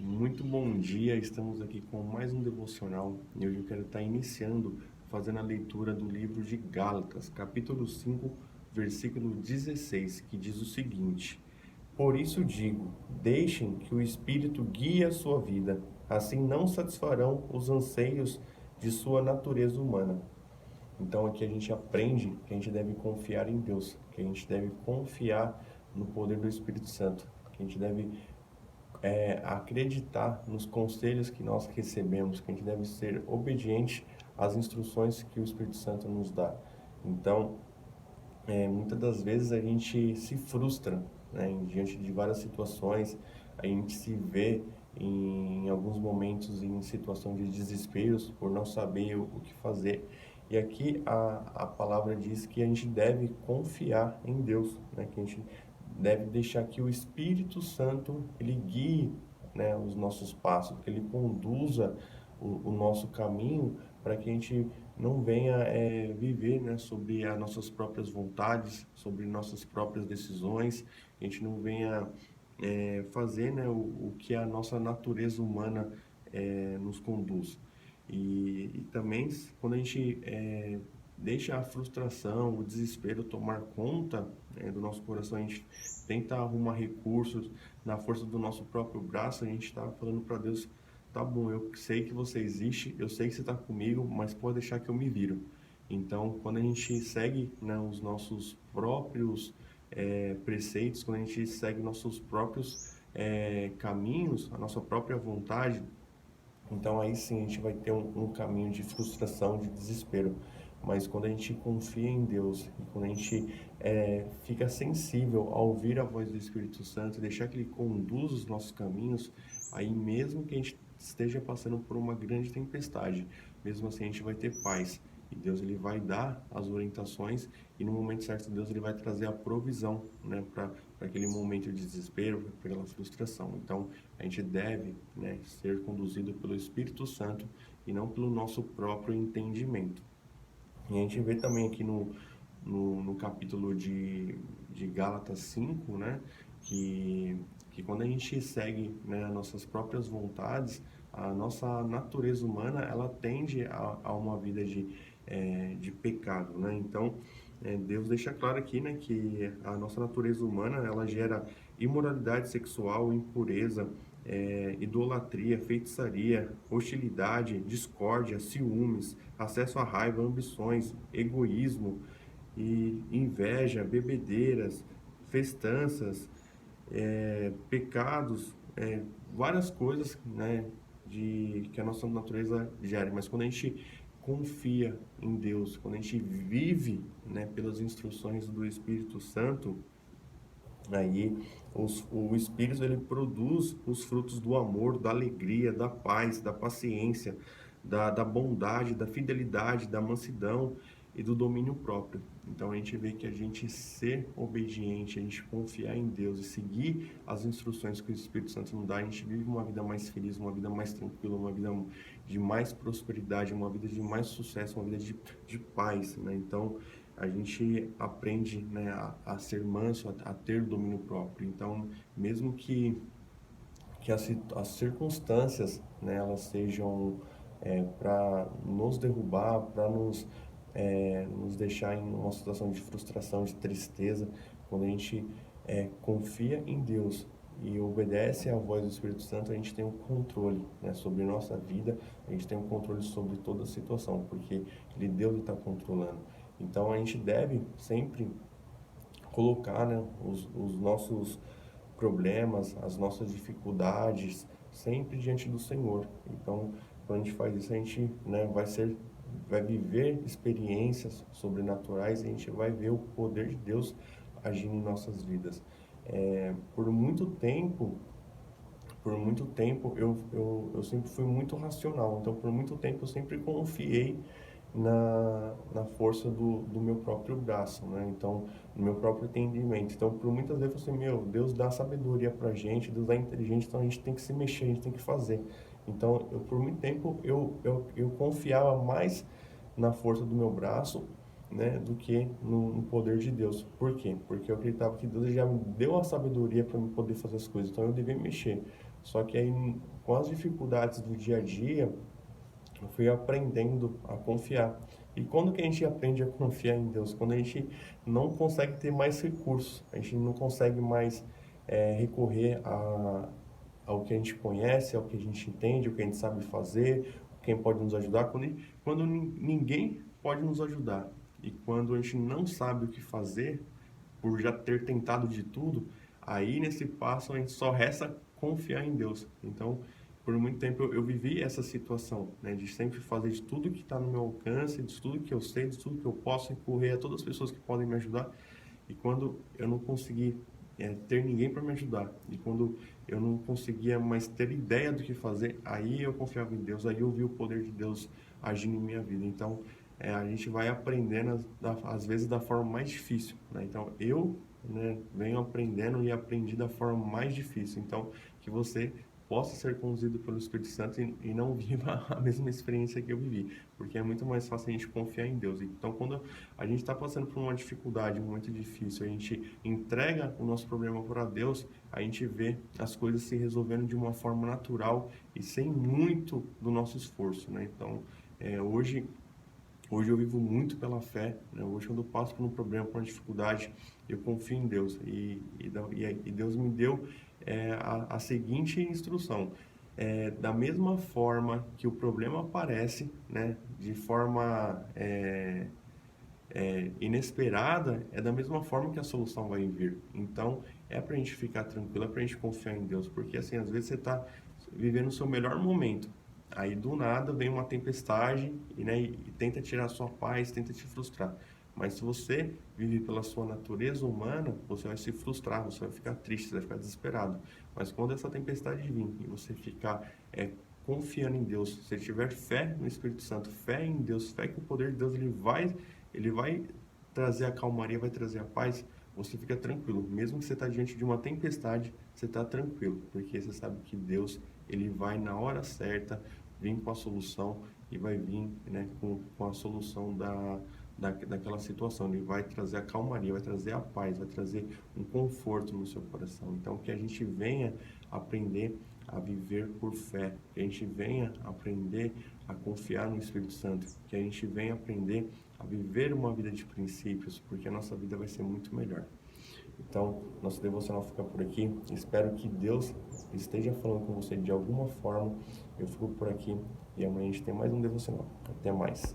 Muito bom dia, estamos aqui com mais um devocional e hoje eu quero estar iniciando fazendo a leitura do livro de Gálatas, capítulo 5, versículo 16, que diz o seguinte: Por isso digo, deixem que o Espírito guie a sua vida, assim não satisfarão os anseios de sua natureza humana. Então aqui a gente aprende que a gente deve confiar em Deus, que a gente deve confiar no poder do Espírito Santo, que a gente deve acreditar nos conselhos que nós recebemos, que a gente deve ser obediente às instruções que o Espírito Santo nos dá. Então, muitas das vezes a gente se frustra, né, diante de várias situações, a gente se vê em alguns momentos em situação de desesperos por não saber o que fazer. E aqui a palavra diz que a gente deve confiar em Deus, né, que a gente deve deixar que o Espírito Santo ele guie, né, os nossos passos, que ele conduza o nosso caminho para que a gente não venha viver, né, sobre as nossas próprias vontades, sobre nossas próprias decisões, que a gente não venha fazer, né, o que a nossa natureza humana nos conduz. E também quando a gente deixa a frustração, o desespero tomar conta, do nosso coração, a gente tenta arrumar recursos na força do nosso próprio braço, a gente está falando para Deus: tá bom, eu sei que você existe, eu sei que você está comigo, mas pode deixar que eu me viro. Então, quando a gente segue, né, os nossos próprios preceitos, quando a gente segue nossos próprios caminhos, a nossa própria vontade, então aí sim a gente vai ter um caminho de frustração, de desespero. Mas quando a gente confia em Deus e quando a gente fica sensível a ouvir a voz do Espírito Santo, deixar que Ele conduza os nossos caminhos, aí mesmo que a gente esteja passando por uma grande tempestade, mesmo assim a gente vai ter paz. E Deus ele vai dar as orientações e no momento certo Deus ele vai trazer a provisão, né, para aquele momento de desespero, para aquela frustração. Então a gente deve, né, ser conduzido pelo Espírito Santo e não pelo nosso próprio entendimento. E a gente vê também aqui no capítulo de Gálatas 5, né, que quando a gente segue, né, nossas próprias vontades, a nossa natureza humana, ela tende a uma vida de pecado, né? Então, Deus deixa claro aqui, né, que a nossa natureza humana, ela gera imoralidade sexual, impureza, idolatria, feitiçaria, hostilidade, discórdia, ciúmes, acesso à raiva, ambições, egoísmo e inveja, bebedeiras, festanças, pecados, várias coisas, né, que a nossa natureza gera. Mas quando a gente confia em Deus, quando a gente vive, né, pelas instruções do Espírito Santo, aí o Espírito ele produz os frutos do amor, da alegria, da paz, da paciência, da bondade, da fidelidade, da mansidão e do domínio próprio. Então a gente vê que a gente ser obediente, a gente confiar em Deus e seguir as instruções que o Espírito Santo nos dá, a gente vive uma vida mais feliz, uma vida mais tranquila, uma vida de mais prosperidade, uma vida de mais sucesso, uma vida de paz, né? Então a gente aprende, né, a ser manso, a ter domínio próprio. Então, mesmo que as circunstâncias, né, elas sejam para nos derrubar, para nos deixar em uma situação de frustração, de tristeza, quando a gente confia em Deus e obedece à voz do Espírito Santo, a gente tem um controle, né, sobre nossa vida, a gente tem um controle sobre toda a situação, porque Deus está controlando. Então a gente deve sempre colocar, né, os nossos problemas, as nossas dificuldades, sempre diante do Senhor. Então, quando a gente faz isso, a gente, né, vai viver experiências sobrenaturais e a gente vai ver o poder de Deus agindo em nossas vidas. Por muito tempo eu sempre fui muito racional, então por muito tempo eu sempre confiei na força do meu próprio braço, né? Então, no meu próprio entendimento. Então, por muitas vezes eu falei, meu, Deus dá sabedoria pra gente, Deus dá inteligência, então a gente tem que se mexer, a gente tem que fazer. Então, por muito tempo eu confiava mais na força do meu braço, né, do que no poder de Deus. Por quê? Porque eu acreditava que Deus já me deu a sabedoria para eu poder fazer as coisas, então eu devia mexer. Só que aí, com as dificuldades do dia a dia, eu fui aprendendo a confiar. E quando que a gente aprende a confiar em Deus? Quando a gente não consegue ter mais recursos, a gente não consegue mais recorrer ao que a gente conhece, ao que a gente entende, ao que a gente sabe fazer, quem pode nos ajudar, quando ninguém pode nos ajudar. E quando a gente não sabe o que fazer, por já ter tentado de tudo, aí nesse passo a gente só resta confiar em Deus. Então, por muito tempo eu vivi essa situação, né, de sempre fazer de tudo que está no meu alcance, de tudo que eu sei, de tudo que eu posso, recorrer a todas as pessoas que podem me ajudar. E quando eu não consegui ter ninguém para me ajudar, e quando eu não conseguia mais ter ideia do que fazer, aí eu confiava em Deus, aí eu vi o poder de Deus agindo em minha vida. Então, a gente vai aprendendo, às vezes, da forma mais difícil, né? Então, eu, né, venho aprendendo e aprendi da forma mais difícil. Então, que você possa ser conduzido pelo Espírito Santo e não viva a mesma experiência que eu vivi, porque é muito mais fácil a gente confiar em Deus. Então, quando a gente está passando por uma dificuldade muito difícil, a gente entrega o nosso problema para Deus, a gente vê as coisas se resolvendo de uma forma natural e sem muito do nosso esforço, né? Então, hoje eu vivo muito pela fé, né? Hoje, quando eu passo por um problema, por uma dificuldade, eu confio em Deus. E Deus me deu a seguinte instrução. Da mesma forma que o problema aparece, né, de forma inesperada, é da mesma forma que a solução vai vir. Então, é para a gente ficar tranquilo, é para a gente confiar em Deus, porque assim, às vezes você está vivendo o seu melhor momento, aí do nada vem uma tempestade e tenta tirar a sua paz, tenta te frustrar. Mas se você vive pela sua natureza humana, você vai se frustrar, você vai ficar triste, você vai ficar desesperado. Mas quando essa tempestade vir e você ficar confiando em Deus, se você tiver fé no Espírito Santo, fé em Deus, fé que o poder de Deus ele vai trazer a calmaria, vai trazer a paz, você fica tranquilo. Mesmo que você está diante de uma tempestade, você está tranquilo, porque você sabe que Deus, ele vai na hora certa vir com a solução e vai vir, né, com a solução daquela situação. Ele vai trazer a calmaria, vai trazer a paz, vai trazer um conforto no seu coração. Então, que a gente venha aprender a viver por fé, que a gente venha aprender a confiar no Espírito Santo, que a gente venha aprender a viver uma vida de princípios, porque a nossa vida vai ser muito melhor. Então, nosso devocional fica por aqui. Espero que Deus esteja falando com você de alguma forma. Eu fico por aqui e amanhã a gente tem mais um devocional. Até mais.